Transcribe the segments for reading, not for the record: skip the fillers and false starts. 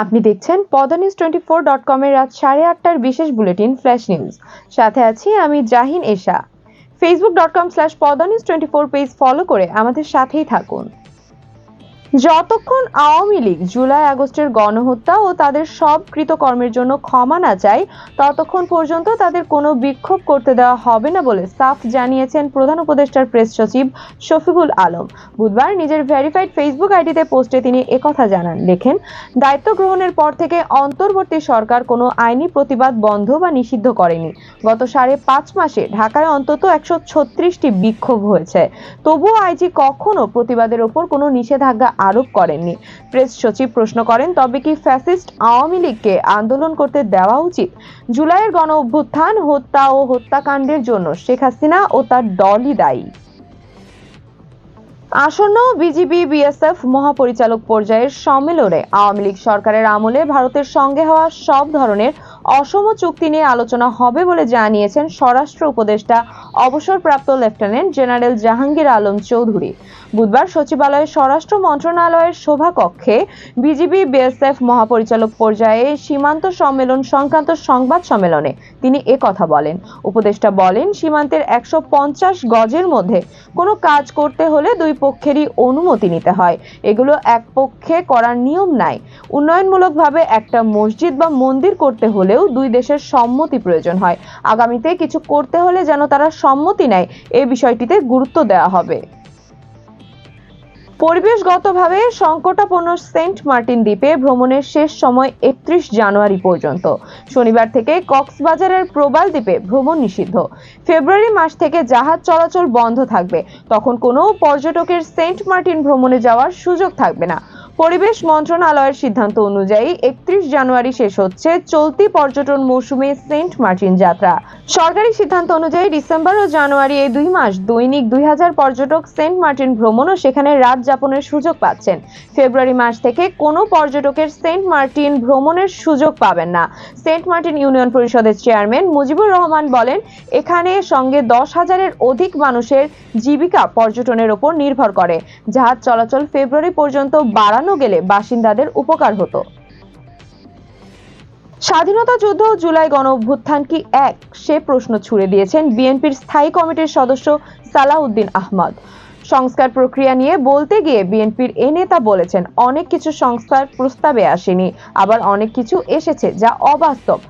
আপনি দেখছেন padanews24.com এর রাত 8:30টার বিশেষ বুলেটিন ফ্ল্যাশ নিউজ। সাথে আছি আমি জাহিন এশা। facebook.com/padanews24 পেজ ফলো করে আমাদের সাথেই থাকুন। যতক্ষণ আওয়ামী লীগ জুলাই আগস্টের গণহত্যা ও তাদের সব কৃতকর্মের জন্য ক্ষমা না চায় ততক্ষণ পর্যন্ত তাদের কোনো বিক্ষোভ করতে দেওয়া হবে না বলে সাফ জানিয়েছেন প্রধান উপদেষ্টার প্রেস সচিব শফিকুল আলম। বুধবার নিজের ভেরিফাইড ফেসবুক আইডিতে পোস্টে তিনি একথা জানান। লেখেন, দায়িত্ব গ্রহণের পর থেকে অন্তর্বর্তী সরকার কোনো আইনি প্রতিবাদ বন্ধ বা নিষিদ্ধ করেনি। গত 5.5 মাসে ঢাকায় অন্তত 136টি বিক্ষোভ হয়েছে। তবুও আইজি কখনো প্রতিবাদের ওপর কোনো নিষেধাজ্ঞা আরোপ করেননি। প্রেস সচিব প্রশ্ন করেন, তবে কি ফ্যাসিস্ট আওয়ামী লীগকে আন্দোলন করতে দেওয়া উচিত? জুলাইয়ের গণ অভ্যুত্থান, হত্যা ও হত্যাকাণ্ডের জন্য শেখ হাসিনা ও তার দলই দায়ী। আসন্ন বিজিবি-বিএসএফ মহাপরিচালক পর্যায়ের সম্মেলনে আওয়ামী লীগ সরকারের আমলে ভারতের সঙ্গে হওয়া সব ধরনের অসম চুক্তি নিয়ে আলোচনা হবে বলে জানিয়েছেন স্বরাষ্ট্র উপদেষ্টা অবসরপ্রাপ্ত লেফটেন্যান্ট জেনারেল জাহাঙ্গীর আলম চৌধুরী। বুধবার সচিবালয়ে স্বরাষ্ট্র মন্ত্রণালয়ের সভাকক্ষে বিজিবি-বিএসএফ মহাপরিচালক পর্যায়ে সীমান্ত সম্মেলন সংক্রান্ত সংবাদ সম্মেলনে তিনি একথা বলেন। উপদেষ্টা বলেন, সীমান্তের 150 গজের মধ্যে কোনো কাজ করতে হলে দুই পক্ষেরই অনুমতি নিতে হয়। এগুলো এক পক্ষে করার নিয়ম নাই। উন্নয়নমূলকভাবে একটা মসজিদ বা মন্দির করতে হলেও দুই দেশের সম্মতি প্রয়োজন হয়। আগামীতে কিছু করতে হলে যেন তারা সম্মতি নেয়, এই বিষয়টিতে গুরুত্ব দেওয়া হবে। পরিবেশগতভাবে সংকটাপন্ন সেন্ট মার্টিন দ্বীপে ভ্রমণের শেষ সময় 31 জানুয়ারি পর্যন্ত। শনিবার থেকে কক্সবাজারের প্রবাল দ্বীপে ভ্রমণ নিষিদ্ধ। ফেব্রুয়ারি মাস থেকে জাহাজ চলাচল বন্ধ থাকবে। তখন কোনো পর্যটকের সেন্ট মার্টিন ভ্রমণে যাওয়ার সুযোগ থাকবে না। পরিবেশ মন্ত্রণালয়ের সিদ্ধান্ত অনুযায়ী 31 জানুয়ারি শেষ হচ্ছে চলতি পর্যটন মৌসুমে সেন্ট মার্টিন যাত্রা। সরকারি সিদ্ধান্ত অনুযায়ী ডিসেম্বর ও জানুয়ারি এই 2 মাস দৈনিক 2000 পর্যটক সেন্ট মার্টিন ভ্রমণ ও সেখানে রাত যাপনের সুযোগ পাচ্ছেন। ফেব্রুয়ারি মাস থেকে কোনো পর্যটকের সেন্ট মার্টিন ভ্রমণের সুযোগ পাবেন না। সেন্ট মার্টিন ইউনিয়ন পরিষদের চেয়ারম্যান মুজিবুর রহমান বলেন, এখানে সঙ্গে 10,000-এর অধিক মানুষের জীবিকা পর্যটনের উপর নির্ভর করে। জাহাজ চলাচল ফেব্রুয়ারি পর্যন্ত বাড়ানো গেলে বাসিন্দাদের উপকার হতো। স্বাধীনতা যুদ্ধ ও জুলাই গণ অভ্যুত্থান কি এক? সে প্রশ্ন ছুড়ে দিয়েছেন বিএনপির স্থায়ী কমিটির সদস্য সালাউদ্দিন আহমদ। সংস্কার প্রক্রিয়া নিয়ে বলতে গিয়ে বিএনপির এ নেতা বলেছেন, অনেক কিছু সংস্কার প্রস্তাবে আসেনি, আবার অনেক কিছু এসেছে যা অবাস্তব।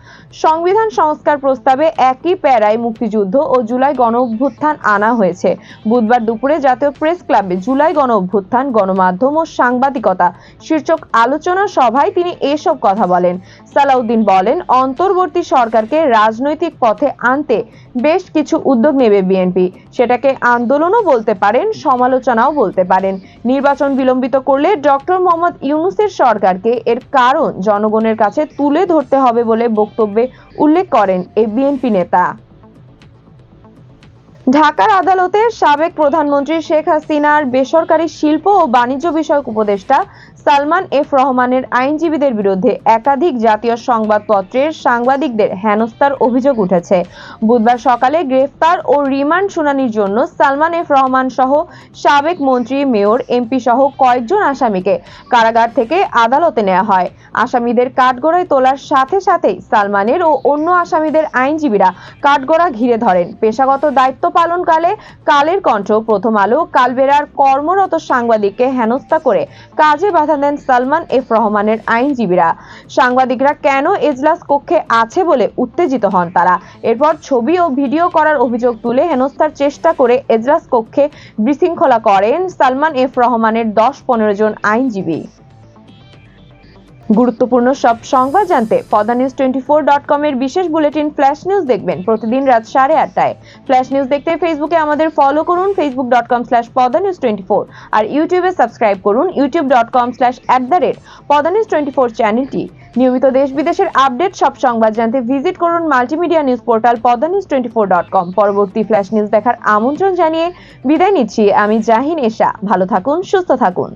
সংবিধান সংস্কার প্রস্তাবে একই প্যারায় মুক্তিযুদ্ধ ও জুলাই গণ অভ্যুত্থান আনা হয়েছে। বুধবার দুপুরে জাতীয় প্রেস ক্লাবে জুলাই গণ অভ্যুত্থান, গণমাধ্যম ও সাংবাদিকতা শীর্ষক আলোচনা সভায় তিনি এসব কথা বলেন। সালাউদ্দিন বলেন, অন্তর্বর্তী সরকারকে রাজনৈতিক পথে আনতে বেশ কিছু উদ্যোগ নেবে বিএনপি। সেটাকে আন্দোলনও বলতে পারেন, সমালোচনাও বলতে পারেন। নির্বাচন বিলম্বিত করলে ডক্টর মোহাম্মদ ইউনূসের সরকারকে এর কারণ জনগণের কাছে তুলে ধরতে হবে বলে বক্তব্যে উল্লেখ করেন এই বিএনপি নেতা। ঢাকার আদালতের সাবেক প্রধানমন্ত্রী শেখ হাসিনার বেসরকারি শিল্প ও বাণিজ্য বিষয়ক উপদেষ্টা সালমান এফ রহমানের আইনজীবীদের বিরুদ্ধে একাধিক জাতীয় সংবাদপত্রের সাংবাদিকদের হেনস্থার অভিযোগ উঠেছে। বুধবার সকালে গ্রেফতার ও রিমান্ড শুনানির জন্য সালমান এফ রহমান সহ সাবেক মন্ত্রী, মেয়র, এমপি সহ কয়েকজন আসামিকে কারাগার থেকে আদালতে নেওয়া হয়। আসামিদের কাঠগড়ায় তোলার সাথে সাথেই সালমানের ও অন্য আসামিদের আইনজীবীরা কাঠগড়া ঘিরে ধরেন। পেশাগত দায়িত্ব পালনকালে কালের কণ্ঠ, প্রথম আলো, কালবেড়ার কর্মরত সাংবাদিককে হেনস্থা করে কাজে বাধা দেন সালমান এফ রহমানের আইনজীবীরা। সাংবাদিকরা কেন এজলাস কক্ষে আছে বলে উত্তেজিত হন তারা। এরপর ছবি ও ভিডিও করার অভিযোগ তুলে হেনস্থার চেষ্টা করে এজলাস কক্ষে বিশৃঙ্খলা করেন সালমান এফ রহমানের 10-15 জন আইনজীবী। গুরুত্বপূর্ণ সব সংবাদ জানতে padanews24.com এর বিশেষ বুলেটিন ফ্ল্যাশ নিউজ দেখবেন প্রতিদিন রাত 8:30টায়। ফ্ল্যাশ নিউজ দেখতে ফেসবুকে আমাদের ফলো করুন facebook.com/padanews24 আর ইউটিউবে সাবস্ক্রাইব করুন youtube.com/padanews24 চ্যানেলটি। নিয়মিত দেশ বিদেশের আপডেট সব সংবাদ জানতে ভিজিট করুন মাল্টিমিডিয়া নিউজ পোর্টাল padanews24.com। পরবর্তী ফ্ল্যাশ নিউজ দেখার আমন্ত্রণ জানিয়ে বিদায় নিচ্ছি আমি জাহিন এশা। ভালো থাকুন, সুস্থ থাকুন।